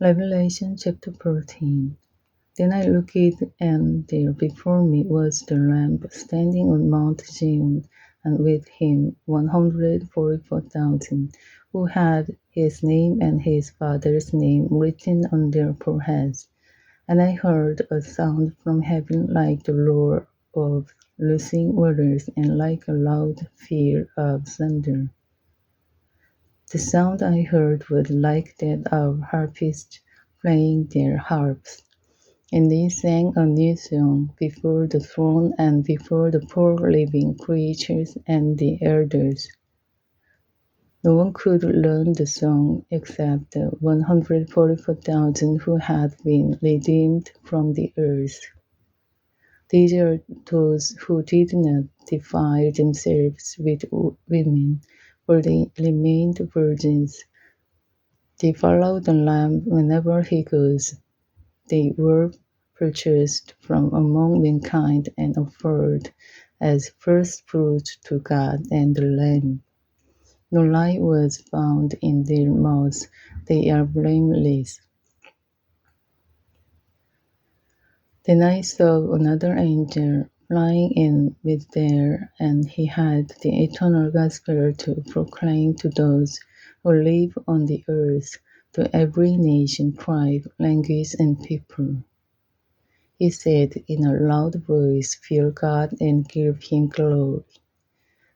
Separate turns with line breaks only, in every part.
Revelation chapter 14. Then I looked, and there before me was the Lamb standing on Mount Zion, and with him 144,000, who had his name and his father's name written on their foreheads. And I heard a sound from heaven like the roar of rushing waters, and like a loud peal of thunder. The sound I heard was like that of harpists playing their harps. And they sang a new song before the throne and before the four living creatures and the elders. No one could learn the song except the 144,000 who had been redeemed from the earth. These are those who did not defile themselves with women, for they remained virgins. They follow the Lamb whenever he goes. They were purchased from among mankind and offered as firstfruits to God and the Lamb. No lie was found in their mouths. They are blameless. Then I saw another angel flying in midair, and he had the eternal gospel to proclaim to those who live on the earth, to every nation, tribe, language, and people. He said in a loud voice, "Fear God and give him glory,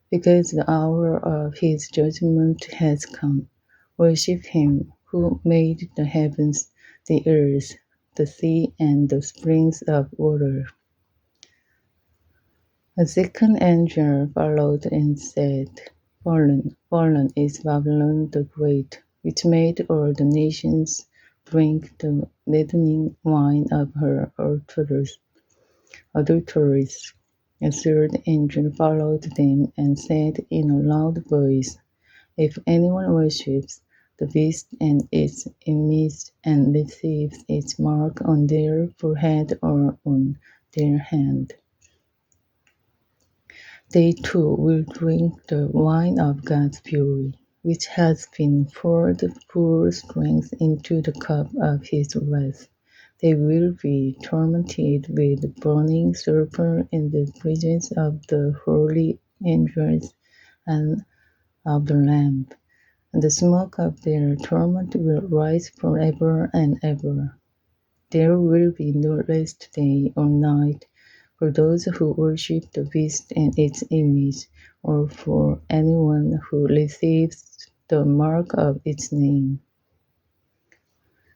because the hour of his judgment has come. Worship him who made the heavens, the earth, the sea, and the springs of water." A second angel followed and said, "Fallen, fallen is Babylon the Great, which made all the nations drink the maddening wine of her adulteries." A third angel followed them and said in a loud voice, "If anyone worships the beast and its image and receives its mark on their forehead or on their hand, they too will drink the wine of God's fury, which has been poured full strength into the cup of his wrath. They will be tormented with burning sulfur in the presence of the holy angels and of the Lamb, and the smoke of their torment will rise forever and ever. There will be no rest day or night for those who worship the beast and its image, or for anyone who receives the mark of its name.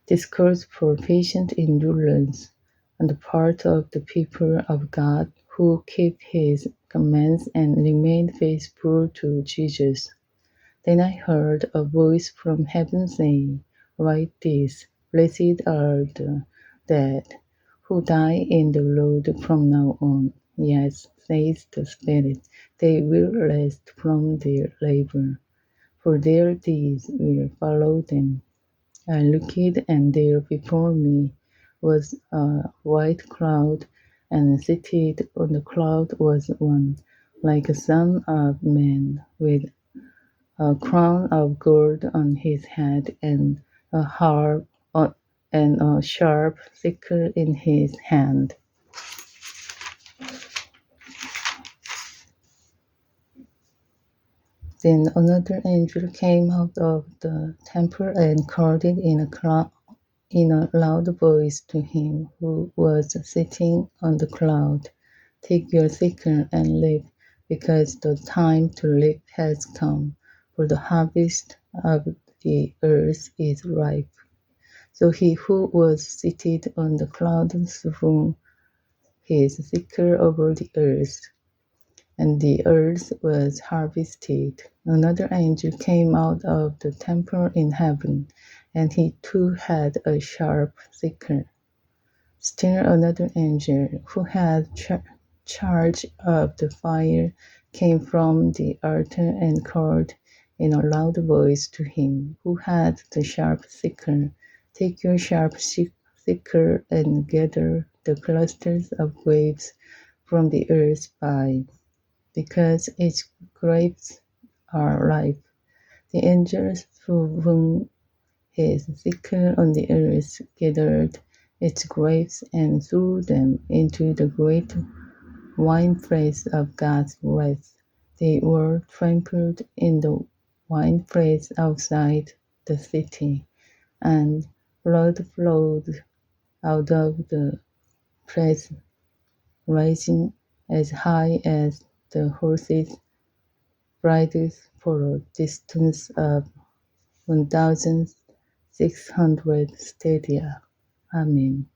This calls for patient endurance on the part of the people of God who keep his commands and remain faithful to Jesus. Then I heard a voice from heaven saying, "Write this, blessed are the dead who die in the Lord from now on." Yes, says the Spirit, they will rest from their labor, for their deeds will follow them. I looked, and there before me was a white cloud, and seated on the cloud was one like a son of man, with a crown of gold on his head, and a harp and a sharp sickle in his hand. Then another angel came out of the temple and called it in a loud voice to him who was sitting on the cloud, "Take your sickle and reap, because the time to reap has come, for the harvest of the earth is ripe." So he who was seated on the cloud swung his sickle over the earth, and the earth was harvested. Another angel came out of the temple in heaven, and he too had a sharp sickle. Still another angel, who had charge of the fire, came from the altar and called in a loud voice to him who had the sharp sickle, "Take your sharp sickle and gather the clusters of grapes from the earth's vine, because its grapes are ripe." The angel swung His sickle on the earth gathered its grapes and threw them into the great winepress of God's wrath. They were trampled in the winepress outside the city, and blood flowed out of the press, rising as high as the horses' bridles for a distance of 1,600 stadia. Amen.